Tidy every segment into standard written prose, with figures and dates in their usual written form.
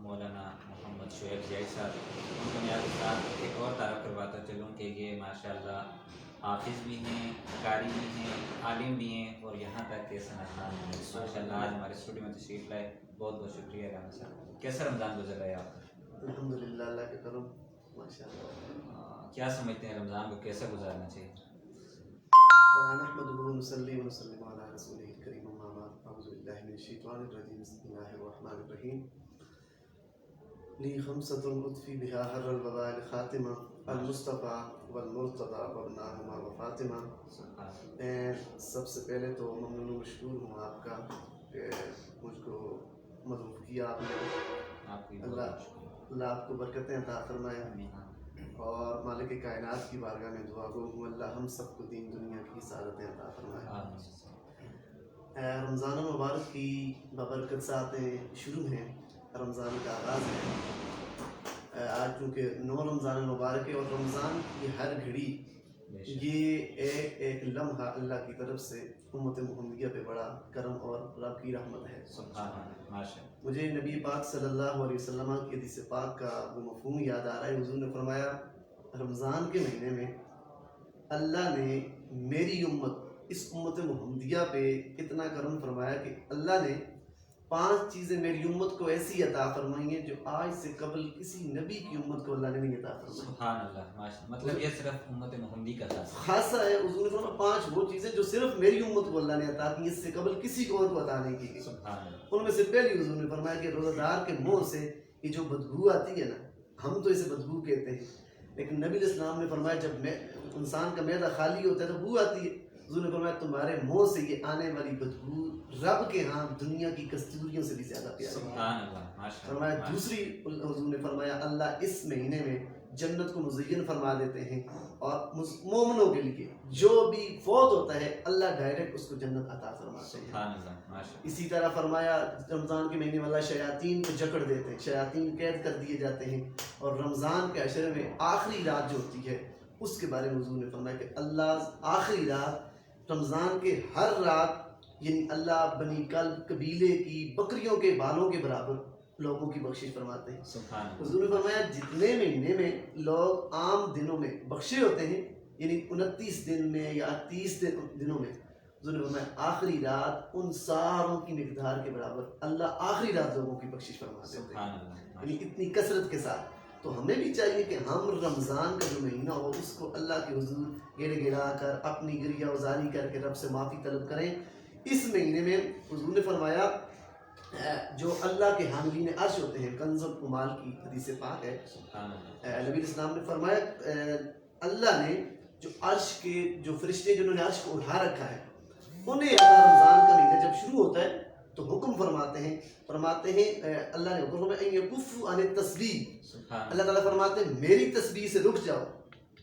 مولانا محمد شعیب زیاد صاحب، ان کو میں آپ کے ساتھ ایک اور تعارف کرواتا چلوں کہ یہ ماشاءاللہ حافظ بھی ہیں، قاری بھی ہیں، عالم بھی ہیں، اور یہاں تک کہ صنعت بھی ہیں ماشاءاللہ. آج ہمارے اسٹوڈیو میں تشریف لائے، بہت بہت شکریہ رانا صاحب. کیسا رمضان گزر رہا ہے آپ کا؟ الحمدللہ، اللہ کے کرم، ماشاءاللہ. کیا سمجھتے ہیں رمضان کو کیسے گزارنا چاہیے؟ نحمده ونصلي ونسلم على رسوله الكريم، اما بعد، اعوذ بالله من الشيطان الرجيم، بسم الله الرحمن الرحيم. لي خمسة اطفي بها حر الوباء الخاتمة، المصطفى والمرتضى وابناهما وفاطمہ. سب سے پہلے تو ممنون و مشکور ہوں آپ کا کہ مجھ کو مدعو کیا آپ نے. اللہ آپ کو برکتیں عطا فرمائے، اور مالک کائنات کی بارگاہ میں دعا گو ہوں اللہ ہم سب کو دین دنیا کی سعادتیں عطا فرمائے. رمضان المبارک کی بابرکت ساعتیں شروع ہیں، رمضان کا آغاز ہے. آج چونکہ 9 رمضان المبارک ہے، اور رمضان کی ہر گھڑی یہ ایک لمحہ اللہ کی طرف سے امت محمدیہ پہ بڑا کرم اور رب کی رحمت ہے. مجھے نبی پاک صلی اللہ علیہ وسلم کی حدیث پاک کا وہ مفہوم یاد آ رہا ہے. حضور نے فرمایا رمضان کے مہینے میں اللہ نے میری اس امت محمدیہ پہ اتنا کرم فرمایا کہ اللہ نے 5 چیزیں میری امت کو ایسی عطا فرمائی ہیں جو آج سے قبل کسی نبی کی امت کو اللہ نے نہیں عطا فرمائی. سبحان اللہ، ماشاءاللہ. مطلب یہ صرف امت محمدی کا خاصہ ہے. حضور نے فرمایا 5 وہ چیزیں جو صرف میری امت کو اللہ نے عطا کی، اس سے قبل کسی کو اور کو عطا نہیں کی. سبحان اللہ. ان میں سے پہلی حضور نے فرمایا کہ روزہ دار کے منہ سے یہ جو بدبو آتی ہے نا، ہم تو اسے بدبو کہتے ہیں، لیکن نبی علیہ السلام نے فرمایا جب انسان کا معدہ خالی ہوتا ہے تو بو آتی ہے. حضور نے فرمایا تمہارے منہ سے یہ آنے والی بدبو رب کے ہاں دنیا کی کستوریوں سے بھی زیادہ پیاری ہے. سبحان اللہ، ماشاءاللہ. فرمایا دوسری حضور نے فرمایا اللہ اس مہینے میں جنت کو مزین فرما دیتے ہیں، اور مومنوں کے لیے جو بھی فوت ہوتا ہے اللہ ڈائریکٹ اس کو جنت عطا فرماتے ہیں. سبحان اللہ، ماشاءاللہ. اسی طرح فرمایا رمضان کے مہینے میں اللہ شیاطین کو جکڑ دیتے ہیں، شیاطین قید کر دیے جاتے ہیں. اور رمضان کے عشرے میں آخری رات جو ہوتی ہے اس کے بارے میں حضور نے فرمایا کہ اللہ آخری رات رمضان کے ہر رات، یعنی اللہ بنی کلب قبیلے کی بکریوں کے بالوں کے برابر لوگوں کی بخشش فرماتے ہیں. سبحان اللہ. حضور نے فرمایا جتنے مہینے میں لوگ عام دنوں میں بخشے ہوتے ہیں، یعنی 29 دن میں یا 30 دنوں میں، حضور نے فرمایا آخری رات ان ساروں کی مقدار کے برابر اللہ آخری رات لوگوں کی بخشش فرماتے ہیں. سبحان اللہ. یعنی اتنی کثرت کے ساتھ. تو ہمیں بھی چاہیے کہ ہم رمضان کا جو مہینہ ہو اس کو اللہ کے حضور گڑ گڑا کر اپنی گریہ وزاری کر کے رب سے معافی طلب کریں. اس مہینے میں حضور نے فرمایا جو اللہ کے حاملین عرش ہوتے ہیں، کنز العمال کی حدیث پاک ہے، نبی اسلام نے فرمایا اللہ نے جو عرش کے جو فرشتے جنہوں نے عرش کو اٹھا رکھا ہے انہیں رمضان کا مہینہ جب شروع ہوتا ہے تو حکم فرماتے ہیں اللہ نے حکم فرمایا ان یکفوا عن التسبیح. اللہ تعالیٰ فرماتے ہیں میری تسبیح سے رک جاؤ،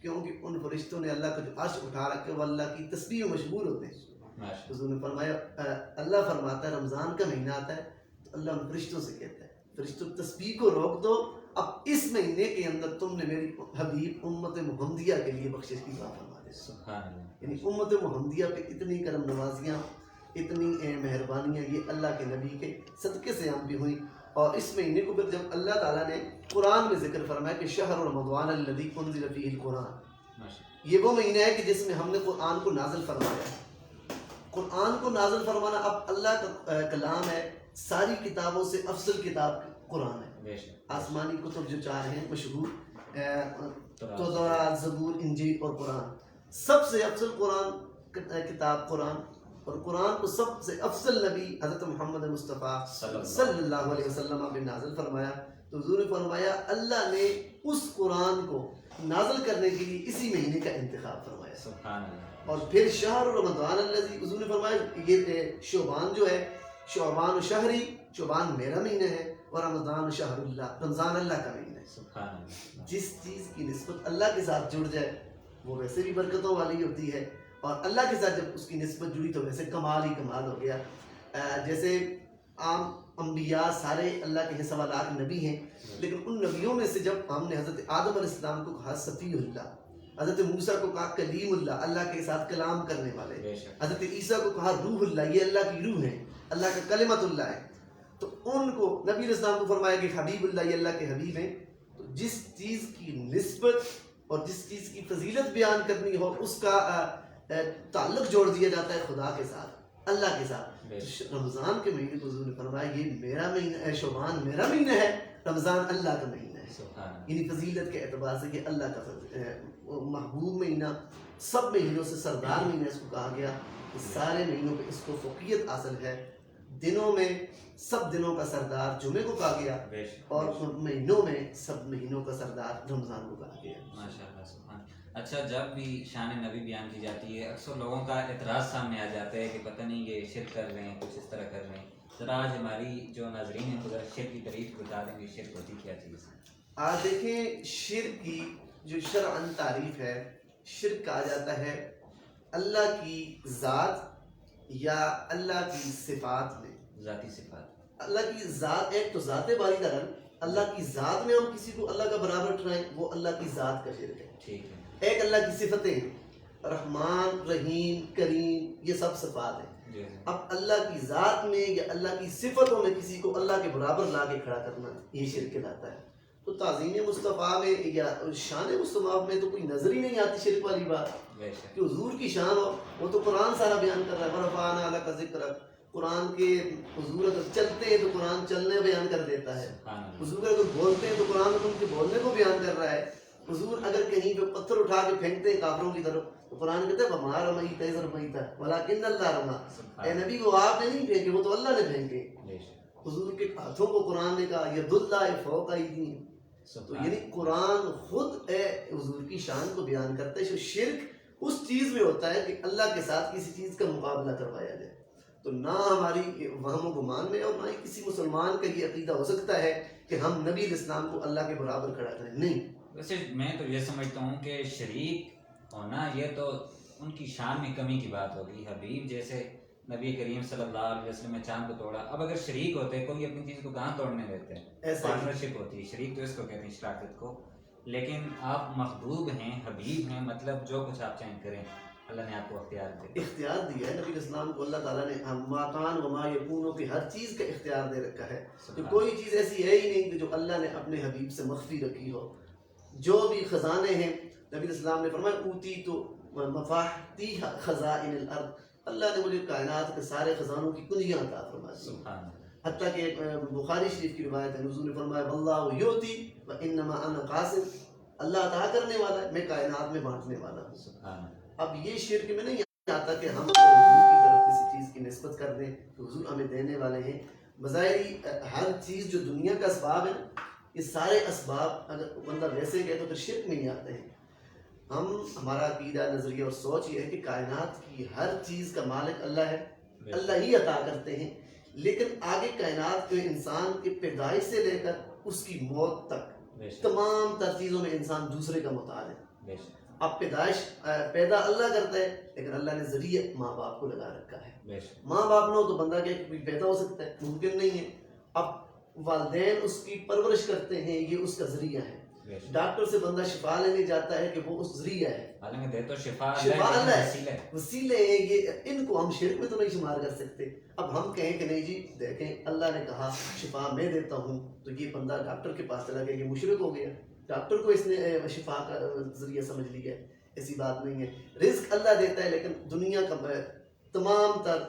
کیونکہ ان فرشتوں نے اللہ کا جو عرش اٹھا رکھا ہے وہ اللہ کی تسبیح میں مشغول ہوتے ہیں. حضور نے فرمایا اللہ فرماتا ہے رمضان کا مہینہ آتا ہے تو اللہ ان فرشتوں سے کہتا ہے فرشتوں تسبیح کو روک دو، اب اس مہینے کے اندر تم نے میری حبیب امت محمدیہ کے لیے بخشش کی دعا فرما دے. یعنی امت محمدیہ پہ اتنی کرم نوازیاں، اتنی مہربانیاں یہ اللہ کے نبی کے صدقے سے ہم بھی ہوئیں. اور اس مہینے کو پھر جب اللہ تعالیٰ نے قرآن میں ذکر فرمایا کہ شہر رمضان الذی انزل فیہ القرآن، یہ وہ مہینہ ہے کہ جس میں ہم نے قرآن کو نازل فرمایا ہے. قرآن کو نازل فرمانا اب اللہ کا کلام ہے، ساری کتابوں سے افضل کتاب قرآن ہے. آسمانی کتب جو 4 ہیں مشہور، تورات، زبور، انجیل اور قرآن، سب سے افضل قرآن کتاب قرآن، اور قرآن کو سب سے افضل نبی حضرت محمد مصطفیٰ صلی اللہ علیہ وسلم نے نازل فرمایا. تو حضور نے فرمایا اللہ نے اس قرآن کو نازل کرنے کے لیے اسی مہینے کا انتخاب فرمایا. سبحان اللہ. اور پھر شہر رمضان الذی، حضور نے فرمایا یہ شعبان جو ہے، شعبان شہری، شعبان میرا مہینہ ہے، اور رمضان شہر اللہ، رمضان اللہ کا مہینہ ہے. سبحان اللہ. جس چیز کی نسبت اللہ کے ساتھ جڑ جائے وہ ویسے بھی برکتوں والی ہوتی ہے، اور اللہ کے ساتھ جب اس کی نسبت جڑی تو ویسے کمال ہی کمال ہو گیا. جیسے عام انبیاء سارے اللہ کے سوالات نبی ہیں، لیکن ان نبیوں میں سے جب ہم نے حضرت آدم علیہ السلام کو کہا صفی اللہ، حضرت موسیٰ کو کہا کلیم اللہ، اللہ کے ساتھ کلام کرنے والے، حضرت عیسیٰ کو کہا روح اللہ، یہ اللہ کی روح ہے، اللہ کا کلمت اللہ ہے. تو ان کو نبی علیہ السلام کو فرمایا کہ حبیب اللہ، یہ اللہ کے حبیب ہیں، تو جس چیز کی نسبت اور جس چیز کی فضیلت بیان کرنی ہو اس کا تعلق جوڑ دیا جاتا ہے خدا کے ساتھ، اللہ کے ساتھ۔ تو رمضان کے مہینے کو حضور نے فرمایا یہ میرا مہینہ ہے، شعبان میرا مہینہ ہے، رمضان اللہ کا مہینہ ہے، یعنی فضیلت کے اعتبار سے کہ اللہ کا محبوب مہینہ، سب مہینوں سے سردار مہینہ اس کو کہا گیا، سارے مہینوں پہ اس کو فوقیت حاصل ہے۔ دنوں میں سب دنوں کا سردار جمعے کو کہا گیا، اور مہینوں میں سب مہینوں کا سردار رمضان کو کہا گیا۔ ماشاءاللہ، سبحان۔ اچھا، جب بھی شان نبی بیان کی جاتی ہے اکثر لوگوں کا اعتراض سامنے آ جاتا ہے کہ پتہ نہیں یہ شرک کر رہے ہیں، کچھ اس طرح کر رہے ہیں۔ ذرا آج ہماری جو ناظرین ہیں ذرا شرک کی تعریف بتا دیں گے، شرک ہوتی کیا چیز ہے؟ آج دیکھیں شرک کی جو شرعاً تعریف ہے، شرک کہا جاتا ہے اللہ کی ذات یا اللہ کی صفات میں، ذاتی صفات، اللہ کی ذات، ایک تو ذات باری تعالیٰ، اللہ کی ذات میں ہم کسی کو اللہ کا برابر ٹھہرائیں، وہ اللہ کی ذات کا شرک ہے۔ ٹھیک ہے۔ ایک اللہ کی صفتیں ہیں، رحمان، رحیم، کریم، یہ سب صفات ہیں۔ اب اللہ کی ذات میں یا اللہ کی صفتوں میں کسی کو اللہ کے برابر لا کے کھڑا کرنا، یہ شرک کہلاتا ہے۔ تو تعظیم مصطفیٰ میں یا شان مصطفیٰ میں تو کوئی نظر ہی نہیں آتی شرک والی بات کہ حضور کی شان ہو، وہ تو قرآن سارا بیان کر رہا ہے، وَرَفَعْنَا لَكَ ذِكْرَكَ۔ قرآن کے حضور اگر چلتے ہیں تو قرآن چلنے بیان کر دیتا ہے، حضور اگر بولتے ہیں تو قرآن ان کے بولنے کو بیان کر رہا ہے، حضور اگر کہیں پہ پتھر اٹھا کے پھینکتے ہیں کافروں کی طرف تو قرآن کہتا ہے وَمَا رَمَيْتَ إِذْ رَمَيْتَ وَلَكِنَّ اللَّهَ رَمَىٰ۔ اے نبی وہ آپ نے نہیں پھینکے، وہ تو اللہ نے پھینکے۔ حضور کے ہاتھوں کو قرآن نے کہا یَدُ اللَّهِ فَوْقَ أَيْدِیہِم، تو یعنی قرآن خود حضور کی شان کو بیان کرتا ہے۔ شرک اس چیز میں ہوتا ہے کہ اللہ کے ساتھ کسی چیز کا مقابلہ کروایا جائے، تو نہ ہماری وہم و گمان میں اور نہ ہی کسی مسلمان کا یہ عقیدہ ہو سکتا ہے کہ ہم نبی علیہ السلام کو اللہ کے برابر کھڑا کریں، نہیں۔ ویسے میں تو یہ سمجھتا ہوں کہ شریک ہونا یہ تو ان کی شان میں کمی کی بات ہوگی۔ حبیب جیسے نبی کریم صلی اللہ علیہ وسلم نے چاند کو توڑا، اب اگر شریک ہوتے کوئی اپنی چیز کو کہاں توڑنے دیتے ہیں، پارٹنرشپ ہوتی ہے، شریک تو اس کو کہتے ہیں شراکت کو، لیکن آپ محبوب ہیں، حبیب ہیں، مطلب جو کچھ آپ چاہیں کریں، اللہ نے آپ کو اختیار دیا ہے۔ نبی علیہ السلام کو اللہ تعالیٰ نے ما کان و ما یکون کی ہر چیز کا اختیار دے رکھا ہے، تو کوئی چیز ایسی ہے ہی نہیں کہ جو اللہ نے اپنے حبیب سے مخفی رکھی ہو۔ جو بھی خزانے ہیں، نبی علیہ السلام نے فرمایا اوتی تو مفاتیح خزائن الارض، اللہ نے مجھے کائنات کے سارے خزانوں کی کنجیاں عطا فرما دی، حتیٰ کہ بخاری شریف کی روایت ہے، حضور نے فرمایا واللہ یؤتی وانما انا قاسم، اللہ عطا کرنے والا ہے، میں کائنات میں بانٹنے والا ہوں۔ اب یہ شرک میں نہیں آتا کہ ہم حضور کی طرف کسی چیز کی نسبت کر دیں کہ حضور ہمیں دینے والے ہیں۔ بظاہری ہر چیز جو دنیا کا اسباب ہے، یہ سارے اسباب اگر بندہ ویسے گئے تو پھر شرک میں ہی آتے ہیں۔ ہمارا عقیدہ، نظریہ اور سوچ یہ ہے کہ کائنات کی ہر چیز کا مالک اللہ ہے، اللہ ہی عطا کرتے ہیں، لیکن آگے کائنات کے انسان کی پیدائش سے لے کر اس کی موت تک تمام تر چیزوں میں انسان دوسرے کا محتاج ہے۔ اب پیدائش پیدا اللہ کرتا ہے، لیکن اللہ نے ذریعہ ماں باپ کو لگا رکھا ہے۔ ماں باپ نہ ہو تو بندہ کیا پیدا ہو سکتا ہے؟ ممکن نہیں ہے۔ اب والدین اس کی پرورش کرتے ہیں، یہ اس کا ذریعہ ہے۔ ڈاکٹر سے بندہ شفا لینے جاتا ہے کہ وہ اس ذریعہ ہے، شفا اللہ ہے، وسیلے ہیں یہ، ان کو ہم شرک میں تو نہیں شمار کر سکتے۔ اب ہم کہیں کہ نہیں جی دیکھیں اللہ نے کہا شفا میں دیتا ہوں، تو یہ بندہ ڈاکٹر کے پاس چلا گیا، یہ مشرک ہو گیا، ڈاکٹر کو اس نے شفا کا ذریعہ سمجھ لیا ہے۔ ایسی بات نہیں ہے، رزق اللہ دیتا ہے، لیکن دنیا کا تمام تر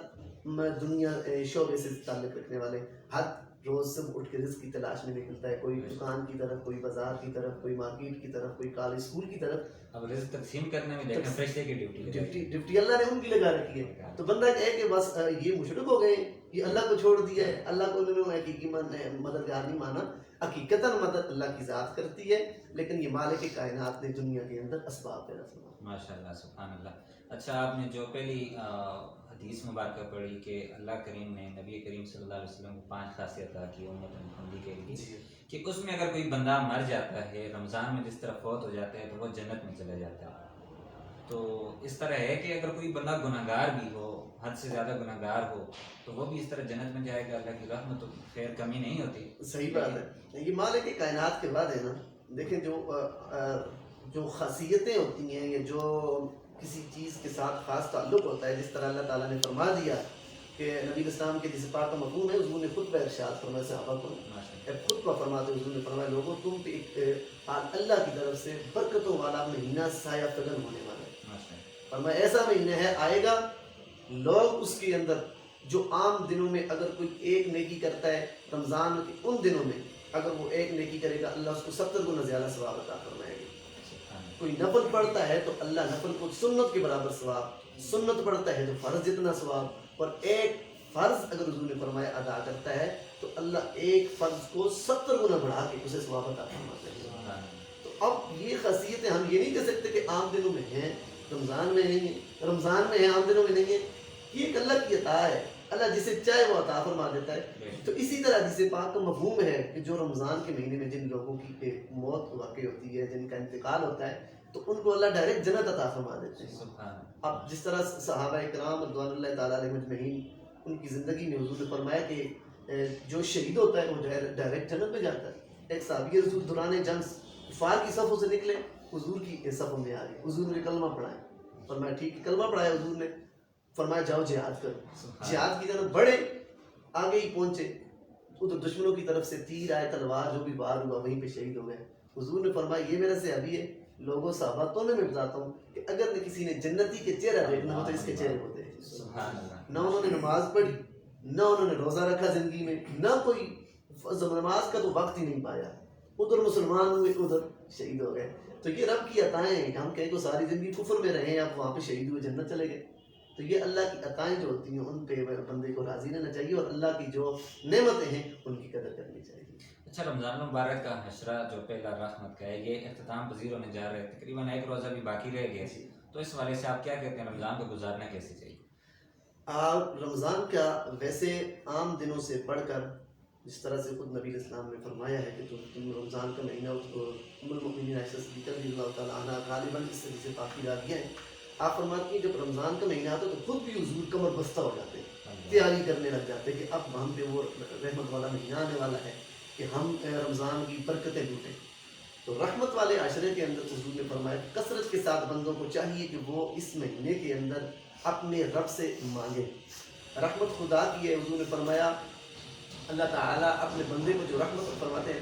دنیا شعبے سے تعلق رکھنے والے ہر روز سے اٹھ کے رزق کی تلاش میں نکلتا ہے، کوئی دکان کی طرف، کوئی بازار کی طرف، کوئی مارکیٹ کی طرف، کوئی کالج اسکول کی طرف۔ اب رزق تقسیم کرنے میں دیکھیں فرشتے کی ڈیوٹی اللہ نے ان کی لگا رکھی ہے، تو بندہ کہے کہ بس یہ مشرک ہو گئے، یہ اللہ کو چھوڑ دیا ہے، اللہ کو انہوں نے حقیقی مددگار نہیں مانا۔ حقیقتاً مدد اللہ کی ذات کرتی ہے، لیکن یہ مالک کائنات نے دنیا کے اندر اسباب پیدا فرمائے۔ ماشاءاللہ، سبحان اللہ۔ اچھا، آپ نے جو پہلی حدیث مبارکہ پڑھی کہ اللہ کریم نے نبی کریم صلی اللہ علیہ وسلم کو 5 خاصیت عطا کی امت محمدی کے لیے، کہ اس میں اگر کوئی بندہ مر جاتا ہے رمضان میں جس طرح فوت ہو جاتا ہے تو وہ جنت میں چلا جاتا ہے، تو اس طرح ہے کہ اگر کوئی بندہ گناہگار بھی ہو، حد سے زیادہ گناہگار ہو، تو وہ بھی اس طرح جنت میں جائے گا، اللہ کی رحمت تو خیر کمی نہیں ہوتی۔ صحیح بات ہے، یہ مالک کائنات کے بعد ہے نا، دیکھیں جو خاصیتیں ہوتی ہیں یا جو کسی چیز کے ساتھ خاص تعلق ہوتا ہے، جس طرح اللہ تعالیٰ نے فرما دیا کہ نبی اسلام کے جس پاک کا مفہوم ہے حضور نے خود ارشاد فرمایا صحابہ کو، خود کو فرماتے حضور نے فرمایا لوگوں تم پہ ایک اللہ کی طرف سے برکتوں والا مہینہ سایہ فگن ہونے والا ہے، فرمایا ایسا مہینہ ہے آئے گا لوگ اس کے اندر جو عام دنوں میں اگر کوئی ایک نیکی کرتا ہے رمضان کے ان دنوں میں اگر وہ ایک نیکی کرے گا اللہ اس کو 70 گنا زیادہ ثواب عطا فرمائے گا، کوئی نفل پڑھتا ہے تو اللہ نفل کو سنت کے برابر ثواب، سنت پڑھتا ہے تو فرض جتنا ثواب، اور ایک فرض اگر حضور نے فرمایا ادا کرتا ہے تو اللہ ایک فرض کو 70 گنا بڑھا کے اسے ثواب عطا فرماتا ہے۔ تو اب یہ خاصیتیں ہم یہ نہیں کہہ سکتے کہ عام دنوں میں ہیں رمضان میں نہیں ہے، رمضان میں ہے عام دنوں میں نہیں ہے، یہ ایک اللہ کی عطا ہے، اللہ جسے چاہے وہ عطا فرما دیتا ہے۔ تو اسی طرح جسے پاک کا مفہوم ہے کہ جو رمضان کے مہینے میں جن لوگوں کی موت واقع ہوتی ہے، جن کا انتقال ہوتا ہے، تو ان کو اللہ ڈائریکٹ جنت عطا فرما دیتے ہیں۔ اب جس طرح صحابہ اکرام رضوان اللہ تعالیٰ علیہ مجمعین ان کی زندگی میں حضور نے فرمایا کہ جو شہید ہوتا ہے وہ ڈائریکٹ جنت میں جاتا ہے۔ ایک صحابی رسول دوران جنگ کفار کی صفوں سے نکلے، حضور کی صفوں میں آ گئے، حضور نے کلمہ پڑھایا، فرمایا ٹھیک ہے، کلمہ پڑھایا حضور نے، فرمایا جاؤ جہاد کرو، جہاد کی طرف بڑھے، آگے ہی پہنچے، ادھر دشمنوں کی طرف سے تیر آئے، تلوار جو بھی وار ہوا وہیں پہ شہید ہو گئے۔ حضور نے فرمایا یہ میرا صحابی ہے، لوگوں صحابہ تو میں بتاتا ہوں کہ اگر کسی نے جنتی کے چہرہ دیکھنا ہو تو اس کے چہرے کو دیکھے۔ نہ انہوں نے نماز پڑھی، نہ انہوں نے روزہ رکھا زندگی میں، نہ کوئی نماز کا تو وقت ہی نہیں پایا، ادھر مسلمان ہوئے ادھر شہید ہو گئے۔ تو یہ رب کی عطائیں ہیں کہ ہم کہیں کو ساری زندگی کفر میں رہے ہیں، آپ وہاں پہ شہید ہوئے جنت چلے گئے۔ تو یہ اللہ کی عطائیں جو ہوتی ہیں ان پہ بندے کو راضی رہنا چاہیے اور اللہ کی جو نعمتیں ہیں ان کی قدر کرنی چاہیے۔ اچھا، رمضان مبارک کا حشرہ جو پہلا رحمت کا ہے یہ اختتام پذیر ہونے جا رہے ہیں، تقریباً ایک روزہ بھی باقی رہ گیا، تو اس حوالے سے آپ کیا کہتے ہیں رمضان کو گزارنا کیسے چاہیے؟ رمضان کا ویسے عام دنوں سے پڑھ کر جس طرح سے خود نبی اسلام نے فرمایا ہے کہ تم رمضان کا مہینہ ام المؤمنین عائشہ صدیقہ رضی اللہ تعالیٰ عنہ غالباً اس طریقے سے پاکی راویہ ہیں، آپ فرماتی ہیں جب رمضان کا مہینہ آتا تو خود بھی حضور کمر بستہ ہو جاتے ہیں، تیاری کرنے لگ جاتے ہیں کہ اب ہم پہ وہ رحمت والا مہینہ آنے والا ہے کہ ہم رمضان کی برکتیں لوٹیں۔ تو رحمت والے عشرے کے اندر حضور نے فرمایا کثرت کے ساتھ بندوں کو چاہیے کہ وہ اس مہینے کے اندر اپنے رب سے مانگے، رحمت خدا کی ہے۔ حضور نے فرمایا اللہ تعالیٰ اپنے بندے کو جو رحمت فرماتے ہیں،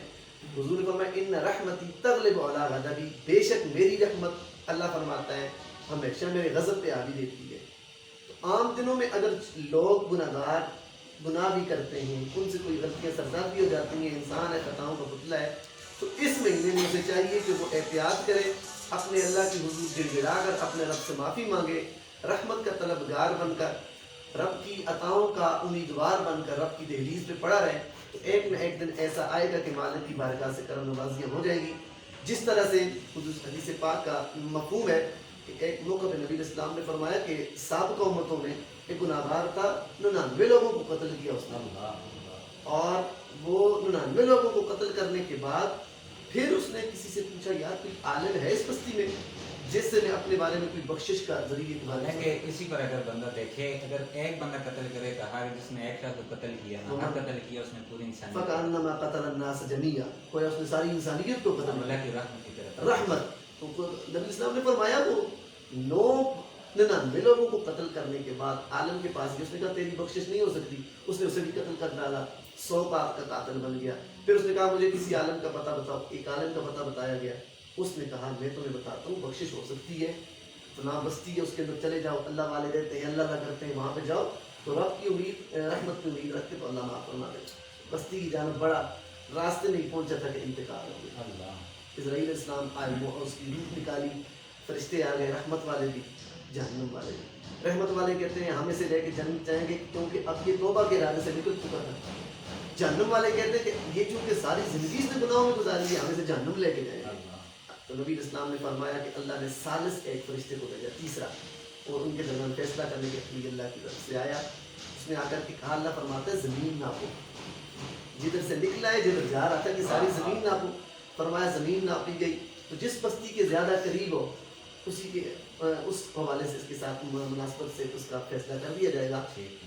حضور نے فرمایا ان رحمتی تغلب علی غضبی، بے شک میری رحمت اللہ فرماتا ہے ہمیشہ میرے غضب پہ حاوی دیتی ہے۔ تو عام دنوں میں اگر لوگ گناہ بھی کرتے ہیں، ان سے کوئی غلطیاں سرزد بھی ہو جاتی ہیں، انسان ہے، خطاؤں کا پتلا ہے، تو اس مہینے میں اسے چاہیے کہ وہ احتیاط کرے، اپنے اللہ کی حضور گڑ گڑا کر اپنے رب سے معافی مانگے، رحمت کا طلبگار بن کر، رب کی عطاؤں کا امیدوار بن کر رب کی دہلیز پہ پڑا رہے، تو ایک نہ ایک دن ایسا آئے گا کہ مالک کی بارگاہ سے کرم نوازیاں ہو جائیں گی۔ جس طرح سے حدیث پاک کا مفہوم ہے کہ ایک موقع پہ نبی اسلام نے فرمایا کہ سابقہ امتوں میں ایک گناہ گار تھا، 99 لوگوں کو قتل کیا اس نے، اور وہ 99 لوگوں کو قتل کرنے کے بعد پھر اس نے کسی سے پوچھا یار کوئی عالم ہے اس بستی میں جس سے میں اپنے بارے میں کوئی بخشش کا ذریعے تمہارے کہ اسی پر اگر بندہ دیکھے، اگر ایک بندہ قتل کرے کہا کہ جس نے ایک شخص کو قتل کیا، قتل کیا اس نے پوری انسانیت، فَكَأَنَّمَا قَتَلَ النَّاسَ جَمِيعًا، کوئی اس نے ساری انسانیت کو قتل اللہ کی رحمت کی طرف رحمت۔ تو نبی اسلام نے فرمایا وہ 99 لوگوں کو قتل کرنے کے بعد عالم کے پاس گیا، اس نے کہا تیری بخشش نہیں ہو سکتی، اس نے اسے بھی قتل کر ڈالا، 100 کا قاتل بن گیا۔ پھر اس نے کہا مجھے کسی عالم کا پتہ بتاؤ، ایک عالم کا پتہ بتایا گیا، اس نے کہا میں تمہیں بتاتا ہوں بخشش ہو سکتی ہے، فلاں بستی ہے اس کے اندر چلے جاؤ، اللہ والے رہتے ہیں، اللہ کرتے ہیں، وہاں پہ جاؤ تو رب کی امید، رحمت کی امید رکھتے تو اللہ معاف فرما دے۔ بستی کی جانب بڑا، راستے نہیں پہنچا تھا کہ انتقال ہو گیا، اسرائیل اسلام آئے، اس کی روح نکالی، فرشتے آ گئے، رحمت والے بھی جہنم والے بھی۔ رحمت والے کہتے ہیں ہمیں سے لے کے جنت جائیں گے کیونکہ اب یہ توبہ کے ارادے سے نکل چکا تھا۔ جہنم والے کہتے ہیں کہ یہ چونکہ ساری زندگی اس نے گناہوں میں گزاری ہے، ہمیں سے جہنم لے کے جائے گا۔ تو نبی اسلام نے فرمایا کہ اللہ نے ثالث ایک فرشتے کو بھیجا، تیسرا، اور ان کے درمیان فیصلہ کرنے کے لیے اللہ کی طرف سے آیا۔ اس نے آ کر کے کہا، اللہ فرماتا ہے زمین ناپو، جدھر سے نکلا ہے جدھر جا رہا تھا کہ ساری زمین ناپو۔ فرمایا زمین ناپی گئی، تو جس بستی کے زیادہ قریب ہو اسی کے اس حوالے سے اس کے ساتھ مناسبت سے اس کا فیصلہ کر دیا جائے گا۔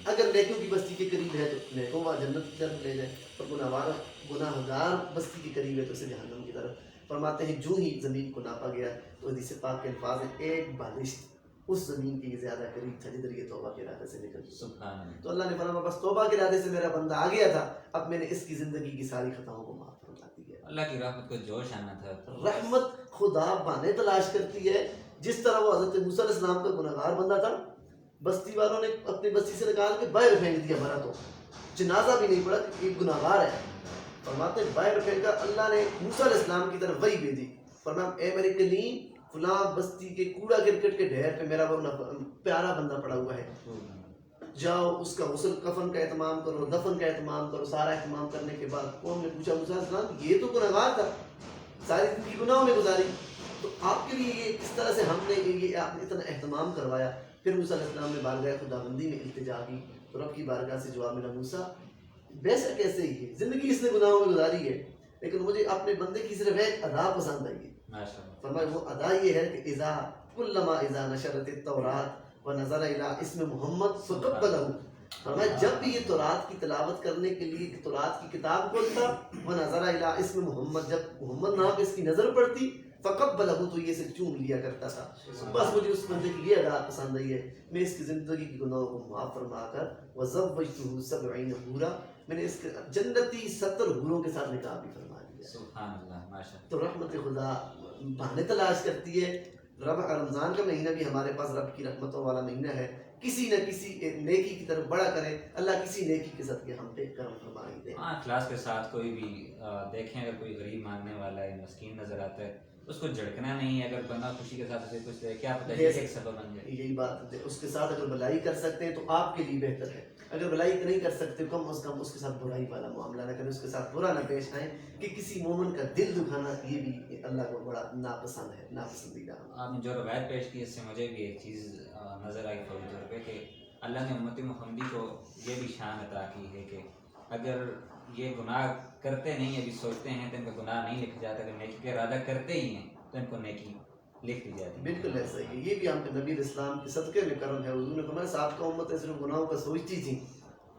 اگر نیکوں کی بستی کے قریب ہے تو نیکوں کو جنت کی طرف لے جائے، اور گناہ گار بستی کے قریب ہے تو اسے جہنم کی طرف۔ فرماتے ہیں جو ہی زمین کو ناپا گیا تو حدیث پاک کے الفاظ ہیں ایک بالشت اس زمین کے یہ زیادہ قریب تھا جدھر یہ توبہ کے ارادے سے نکل چکا. سبحان اللہ. تو اللہ نے فرمایا بس توبہ کے ارادے سے میرا بندہ آ گیا تھا, اب میں نے اس کی زندگی کی ساری خطاؤں کو معاف فرما دیا. اللہ کی رحمت کو جوش آنا تھا. رحمت خدا بہانے تلاش کرتی ہے. جس طرح وہ حضرت موسیٰ علیہ السلام کا گناہگار بندہ تھا, بستی والوں نے اپنی بستی سے نکال کے باہر پھینک دیا, مرا تو جنازہ بھی نہیں پڑا کہ ایک گناہگار ہے. فرماتے ہیں باہر پھینکا. اللہ نے موسیٰ علیہ السلام کی طرف وحی بھیجی, فرمایا اے میرے کلیم فلاں بستی کے کوڑا کرکٹ کے ڈھیر پہ میرا وہ پیارا بندہ پڑا ہوا ہے, جاؤ اس کا غسل کفن کا اہتمام کرو, دفن کا اہتمام کرو. سارا اہتمام کرنے کے بعد قوم نے پوچھا موسیٰ علیہ السلام یہ تو گناہگار تھا, ساری زندگی گناہوں میں گزاری, تو آپ کے لیے یہ کس طرح سے ہم نے یہ آپ نے اتنا اہتمام کروایا. پھر موسیٰ علیہ السلام نے بارگاہ خداوندی میں التجا کی, تو رب کی بارگاہ سے جواب ملا, موسیٰ ویسا کیسے ہی ہے, زندگی اس نے گناہوں میں گزاری ہے, لیکن مجھے اپنے بندے کی صرف ایک ادا پسند آئی ہے. فرمایا وہ ادا یہ ہے کہ اذا کلما اذا نشرت التوراۃ ونظر الی اسم محمد فقبلہ. فرمایا جب بھی یہ تورات کی تلاوت کرنے کے لیے تورات کی کتاب کھولتا, ونظر الی اسم محمد, جب محمد نام پہ اس کی نظر پڑتی, فقبلہ تو یہ اسے چوم لیا کرتا تھا. بس مجھے اس بندے کی یہ ادا پسند آئی ہے, میں اس کی زندگی کی گناہوں کو معاف فرما کر وزوجتہ 70 حورا, میں نے اس کے جنتی 70 حوروں کے ساتھ نکاح بھی فرما دیا. سبحان اللہ, ماشاء. تو رحمت خدا بہانے تلاش کرتی ہے. رمضان کا مہینہ بھی ہمارے پاس رب کی رحمتوں والا مہینہ ہے. کسی نہ کسی نیکی کی طرف بڑا کریں, اللہ کسی نیکی کے صدقے ہم پہ کرم فرمائے دے. ہاں, اخلاص کے ساتھ کوئی بھی دیکھیں, اگر کوئی غریب مانگنے والا ہے, مسکین نظر آتا ہے, اس کو جھڑکنا نہیں ہے. اگر بندہ خوشی کے ساتھ اسے کچھ دے, کیا پتہ یہ ایک سبب بن جائے. یہی بات ہے, اس کے ساتھ اگر بلائی کر سکتے ہیں تو آپ کے لیے بہتر ہے. اگر بلائی نہیں کر سکتے کم از کم اس کے ساتھ برائی والا معاملہ نہ کریں, اس کے ساتھ برا نہ پیش آئیں, کہ کسی مومن کا دل دکھانا یہ بھی اللہ کو بڑا ناپسند ہے, ناپسندیدہ. آپ نے جو روایت پیش کی, اس سے مجھے بھی ایک چیز نظر آئی فوری طور پہ, کہ اللہ نے امت محمدی کو یہ بھی شان عطا کی ہے کہ اگر یہ گناہ کرتے نہیں, ابھی سوچتے ہیں تو ان کا گناہ نہیں لکھا جاتا, اگر نیکی کا ارادہ کرتے ہی ہیں تو ان کو نیکی لکھ دی جاتی ہے. بالکل ایسا ہی ہے. یہ بھی ہم کے نبی اسلام کے صدقے میں کرم ہے. حضور نے فرمایا سابقہ امتیں صرف گناہوں کا سوچتی تھیں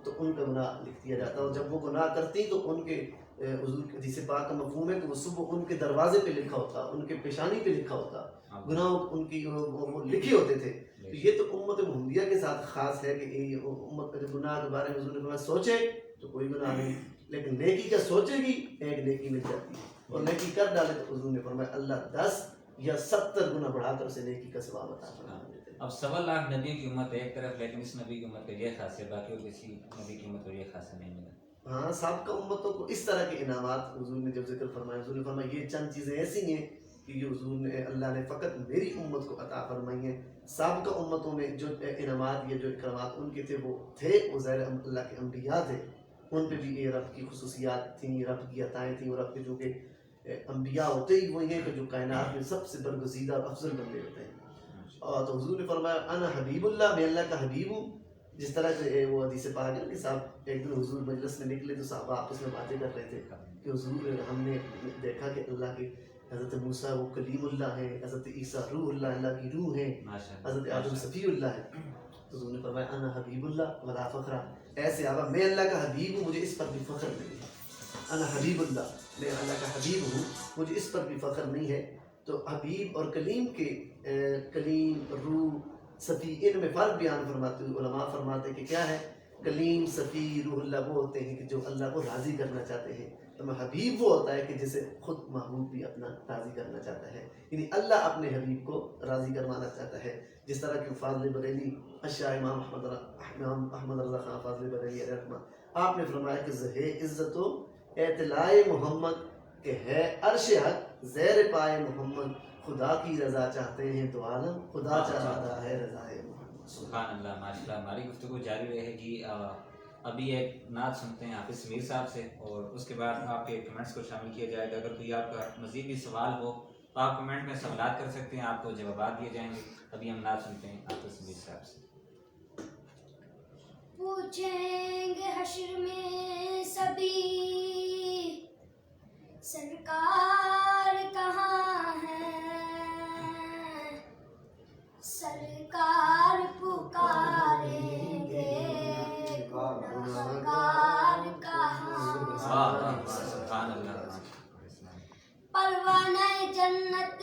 تو ان کا گناہ لکھ دیا جاتا, اور جب وہ گناہ کرتی تو ان کے حضور کے حدیث پاک کا مفہوم ہے کہ وہ صبح ان کے دروازے پہ لکھا ہوتا, ان کے پیشانی پہ لکھا ہوتا, گناہ ان کی وہ لکھے ہوتے تھے. تو یہ تو امت محمدیہ کے ساتھ خاص ہے کہ یہ امت کے گناہ کے بارے میں حضور نے فرمایا سوچے تو کوئی گناہ نہیں, لیکن نیکی کا سوچے گی ایک نیکی مل جاتی ہے, اور نیکی کر ڈالے تو حضور نے فرمایا اللہ 10 یا 70 گنا بڑھا کر اسے نیکی کا ثواب عطا فرما دیتے ہیں. اب 1.25 لاکھ نبی کی امت ایک طرف, لیکن اس نبی کی امت کا یہ خاص ہے, باقی اور کسی نبی کی امت کو یہ خاص نہیں ملا. ہاں, سابقہ امتوں کو اس طرح کے انعامات حضور نے جب ذکر فرمایا, حضور نے فرمایا یہ چند چیزیں ایسی ہیں کہ یہ حضور نے اللہ نے فقط میری امت کو عطا فرمائی ہیں. سابقہ امتوں میں جو انعامات یا جو اکرامات ان کے تھے وہ تھے, وہ ظاہر اللہ کے انبیاء تھے, ان پہ بھی یہ رب کی خصوصیات تھیں, رب کی عطائیں تھیں, اور رب کے جو کہ انبیاء ہوتے ہی وہی ہیں کہ جو کائنات میں سب سے برگزیدہ اور افضل بندے ہوتے ہیں. اور تو حضور نے فرمایا انا حبیب اللہ, میں اللہ کا حبیب ہوں. جس طرح سے وہ حدیث پاک ہے کہ صاحب ایک دن حضور مجلس میں نکلے تو صحابہ آپس میں باتیں کر رہے تھے کہ حضور ہم نے دیکھا کہ اللہ کے حضرت موسیٰ وہ کلیم اللہ ہے, حضرت عیسیٰ روح اللہ, اللہ کی روح ہے, حضرت آدم صفی اللہ ہے. حضور نے فرمایا انا حبیب اللہ ولا فخر, ایسے آبا میں اللہ کا حبیب ہوں, مجھے اس پر بھی فخر نہیں ہے. انا حبیب اللہ, میں اللہ کا حبیب ہوں, مجھے اس پر بھی فخر نہیں ہے. تو حبیب اور کلیم کے کلیم, روح, صفی, ان میں فرق بیان فرماتے ہیں علماء فرماتے ہیں کہ کیا ہے کلیم, صفی, روح اللہ وہ ہوتے ہیں کہ جو اللہ کو راضی کرنا چاہتے ہیں. تو حبیب وہ ہوتا ہے کہ جسے خود محبوب بھی اپنا راضی کرنا چاہتا ہے, یعنی اللہ اپنے حبیب کو راضی کروانا چاہتا ہے. جس طرح کہ فاضل بریلی اشاہ امام احمد رضا خان فاضل بریلی علیہ الرحمہ, آپ نے فرمایا کہ ہے عزت و اطلاع محمد کہ ہے عرش حق زیر پائے محمد, خدا کی رضا چاہتے ہیں تو عالم خدا چاہتا ہے رضا محمد. سبحان اللہ, ماشاء اللہ. ہماری گفتگو جاری رہے گی. ابھی ایک نعت سنتے ہیں حافظ سمیر صاحب سے, اور اس کے بعد آپ کے کمنٹس کو شامل کیا جائے گا. اگر کوئی آپ کا مزید بھی سوال ہو تو آپ کمنٹ میں سوالات کر سکتے ہیں, آپ کو جوابات دیے جائیں گے. ابھی ہم نعت سنتے ہیں حافظ سمیر صاحب سے. پوچھیں گے حشر میں سبھی سرکار کہاں ہے, سرکار پکاریں گے گنہگار کہاں ہے. سبحان اللہ. پروانہ جنت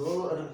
2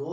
2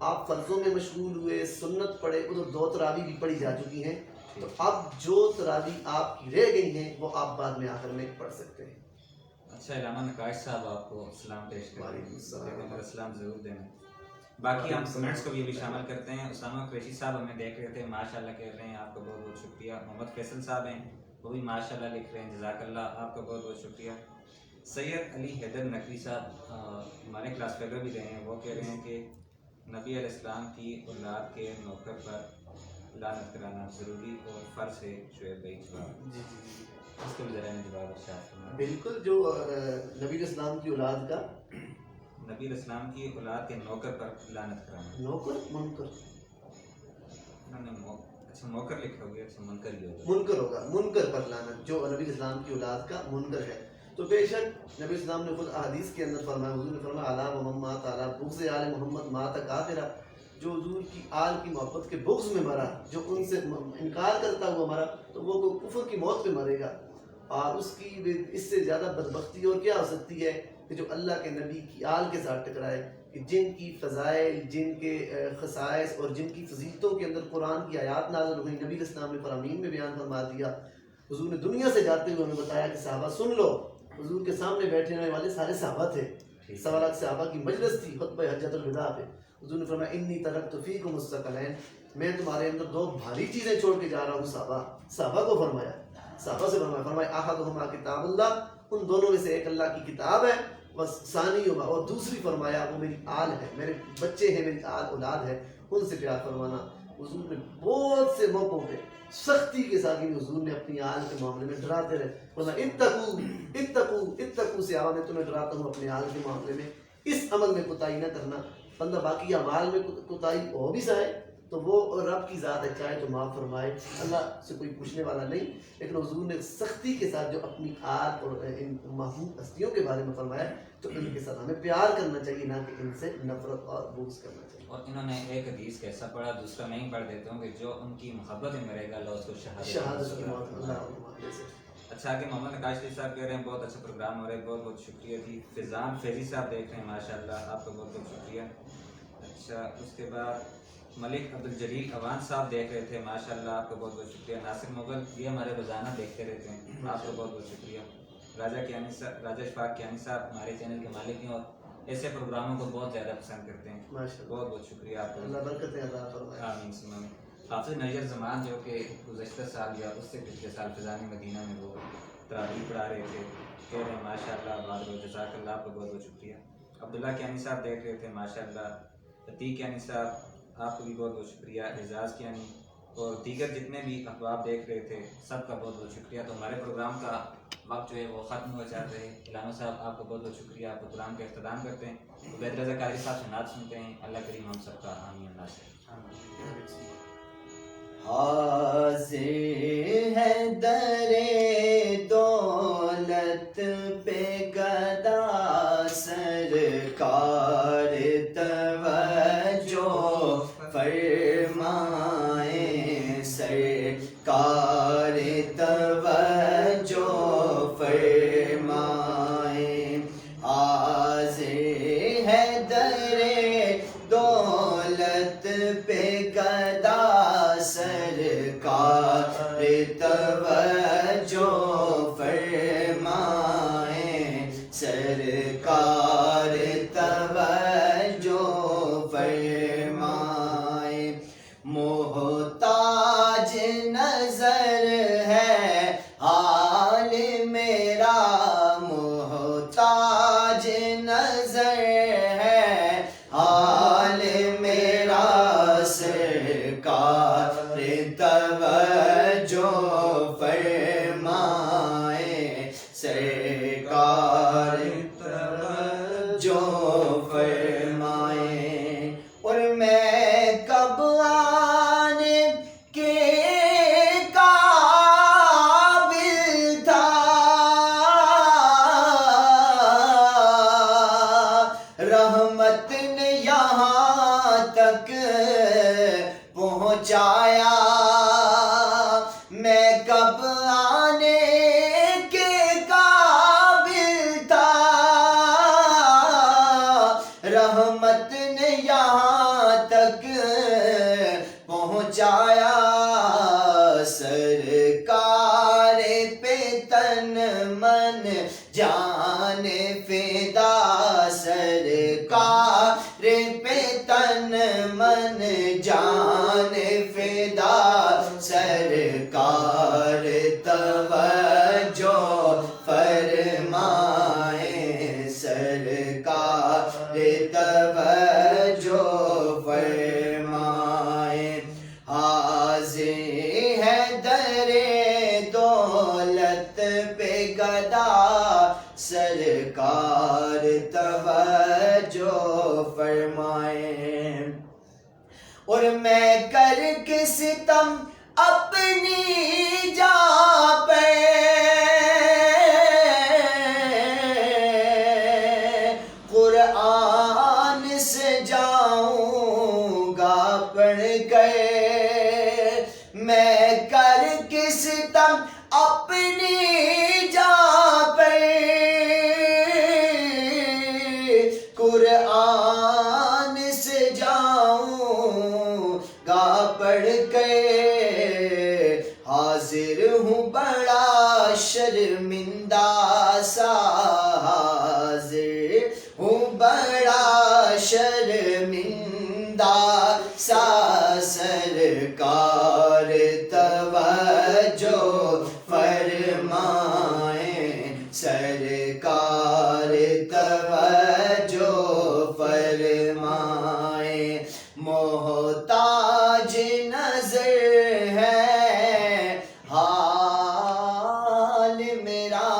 آپ فرضوں میں مشغول ہوئے، سنت پڑھے، ادھر 2 تراویح بھی پڑھی جا چکی ہیں، تو اب جو تراویح آپ کی رہ گئی ہیں وہ آپ بعد میں آخر میں پڑھ سکتے ہیں۔ اچھا، علامہ نقاش صاحب آپ کو سلام پیش کر رہے وعلیکم السلام۔ ہیں، میرا سلام ضرور دینا۔ باقی ہم کمنٹس کو بھی ابھی شامل کرتے ہیں۔ اسامہ قریشی صاحب ہمیں دیکھ رہے تھے، ماشاءاللہ کہہ رہے ہیں، آپ کا بہت بہت شکریہ۔ محمد فیصل صاحب ہیں، وہ بھی ماشاءاللہ لکھ رہے ہیں، جزاک اللہ، آپ کا بہت بہت شکریہ۔ سید علی حیدر نقوی صاحب ہمارے کلاس فیلو بھی رہے ہیں، وہ کہہ رہے ہیں کہ نبی علیہ السلام کی اولاد کے نوکر پر لعنت کرانا ضروری اور فرض ہے۔ شعیب بھائی جواب جی جی جی اس کو بھی ذرا نے جواب ارشاد فرمایا۔ بالکل، جو نبی علیہ السلام کی اولاد کا نبی علیہ السلام کی اولاد کے نوکر پر لعنت کرانا، نوکر منکر انہوں نے اچھا نوکر لکھا ہو گیا، اچھا منکر ہی ہوگا، منکر ہوگا، منکر پر لعنت، جو نبی علیہ السلام کی اولاد کا منکر ہے۔ تو بے شک نبی السلام نے خود احادیث کے اندر فرمایا، حضور نے فرمایا اعلیٰ و محمد تعالیٰ بغض آل محمد مات کافرا، جو حضور کی آل کی محبت کے بغض میں مرا، جو ان سے انکار کرتا ہوا مرا، تو وہ کفر کی موت پہ مرے گا۔ اور اس کی اس سے زیادہ بدبختی اور کیا ہو سکتی ہے کہ جو اللہ کے نبی کی آل کے ساتھ ٹکرائے، کہ جن کی فضائل، جن کے خصائص اور جن کی فضیلتوں کے اندر قرآن کی آیات نازل ہوئی، نبی علیہ السلام نے فرامین میں بیان فرما دیا۔ حضور نے دنیا سے جاتے ہوئے ہمیں بتایا کہ صحابہ سن لو، حضور کے سامنے بیٹھنے والے والے صحابہ تھے، 1.25 لاکھ صحابہ کی مجلس تھی خطبہ حجۃ الوداع پہ۔ حضور نے فرمایا انی ترکت فیکم الثقلین، میں تمہارے اندر 2 بھاری چیزیں چھوڑ کے جا رہا ہوں۔ صحابہ کو فرمایا، صحابہ سے فرمایا احدہما کتاب اللہ، ان دونوں میں سے ایک اللہ کی کتاب ہے، بس ثانیہما، اور دوسری فرمایا وہ میری آل ہے، میرے بچے ہیں، میری آل اولاد ہے، ان سے پیار فرمانا۔ حضور نے بہت سے موقعوں پہ سختی کے ساتھ حضور نے اپنی آل کے معاملے میں ڈراتے رہے، فرمایا اتقو اتقو اتقو، صحابہ میں تمہیں ڈراتا ہوں اپنے آل کے معاملے میں اس عمل میں کوتاہی نہ کرنا۔ بندہ باقی اعمال میں کوتاہی ہو بھی جائے تو وہ رب کی ذات ہے، چاہے تو معاف فرمائے، اللہ سے کوئی پوچھنے والا نہیں، لیکن حضور نے سختی کے ساتھ جو اپنی آل اور ان محبوب ہستیوں کے بارے میں فرمایا، تو ان کے ساتھ ہمیں پیار کرنا چاہیے، نہ کہ ان سے نفرت اور بغض کرنا چاہیے۔ اور انہوں نے ایک حدیث کیسا پڑھا، دوسرا میں ہی پڑھ دیتا ہوں کہ جو ان کی محبت میں مرے گا اللہ اس کو شہادت کی موت اللہ علیہ سے۔ اچھا کہ محمد نقاش صاحب کہہ رہے ہیں بہت اچھا پروگرام ہو رہا ہے، بہت بہت شکریہ جی۔ فیضان فیضی صاحب دیکھ رہے ہیں، ماشاءاللہ آپ کا بہت بہت شکریہ۔ اچھا اس کے بعد ملک عبدالجلیل اوان صاحب دیکھ رہے تھے، ماشاءاللہ آپ کا بہت بہت شکریہ۔ ناصر مغل یہ ہمارے روزانہ دیکھتے رہتے ہیں، آپ کا بہت بہت شکریہ۔ راجہ اشفاق کیانی صاحب ہمارے چینل کے مالک ہیں اور ایسے پروگراموں کو بہت زیادہ پسند کرتے ہیں، بہت بہت شکریہ آپ کو، اللہ برکتیں عطا فرمائے۔ آمین ثم آمین۔ حافظ نیر زمان جو کہ گزشتہ سال یا اس سے پچھلے سال فضان مدینہ میں وہ تراویح پڑھا رہے تھے، کہہ رہے ہیں ماشاءاللہ بعد و جزاک اللہ، آپ کا بہت بہت شکریہ۔ عبداللہ کیانی صاحب دیکھ رہے تھے، ماشاءاللہ۔ عتیق کیانی صاحب آپ کو بھی بہت بہت شکریہ۔ اعزاز کیانی اور دیگر جتنے بھی احباب دیکھ رہے تھے سب کا بہت بہت شکریہ۔ تو ہمارے پروگرام کا وقت جو ہے وہ ختم ہو جاتا ہے۔ علامہ صاحب آپ کا بہت بہت شکریہ، آپ پروگرام کا اختتام کرتے ہیں، عبید رضا قاری صاحب سے نعت سنتے ہیں۔ اللہ کریم ہم سب کا آمین اللہ سے۔ حاضر ہے در دولت پہ گدا سرکار توجہ فرمائیں، سرکار توجہ فرمائیں، حاضر ہے در دولت پہ گدا سرکار توجہ فرمائیں، سرکار توجہ فرمائیں، محتاج نظر ہے حال میرا، محتاج نظر ہے حال میرا، سرکار توجہ فرمائیں، سرکار توجہ فرمائیں۔ اور میں کب آنے کے قابل تھا، رحمت نے یہاں تک پہنچایا، میں کب آنے کے قابل تھا، رحمت نے یہاں تک سرکار پہ تن من جان فدا سرکار توجہ فرمائیں سرکار توجہ فرمائیں حاضر ہے در دولت پہ گدا سرکار توجہ فرمائیں اور میں کر کے ستم اپنی جا پہ قرآن سے جاؤں گا پڑھ گئے میں کر کے ستم اپنی جا پہ قرآن سے جاؤں گا پڑھ کے حاضر ہوں بڑا شرمندہ سا حاضر ہوں بڑا شرمندہ سا سرکار توجہ فرمائیں سرکار توجہ فرمائیں محتاج نظر ہے حال میرا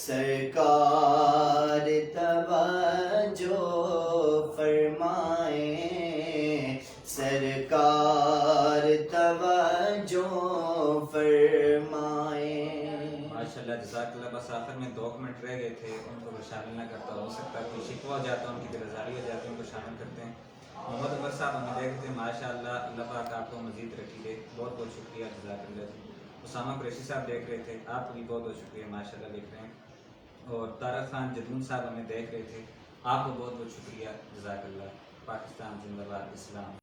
سرکار توجہ فرمائیں سرکار توجہ فرمائیں ماشاءاللہ جزاک اللہ. بس آخر میں 2 منٹ رہ گئے تھے, ان کو شامل نہ کرتا, ہو سکتا ہے کوئی شکوہ ہو جاتا ہے, ان کی دل آزاری ہو جاتی ہے, ان کو شامل کرتے ہیں. محمد عمر صاحب ہمیں دیکھتے ہیں ماشاءاللہ, اللہ پاک آپ کو مزید ترقی دے. بہت بہت شکریہ, جزاک اللہ. اسامہ قریشی صاحب دیکھ رہے تھے, آپ کو بھی بہت بہت شکریہ, ماشاءاللہ دیکھ رہے ہیں. اور طارق خان جدون صاحب ہمیں دیکھ رہے تھے, آپ کو بہت بہت شکریہ, جزاک اللہ. پاکستان زندہ باد, اسلام.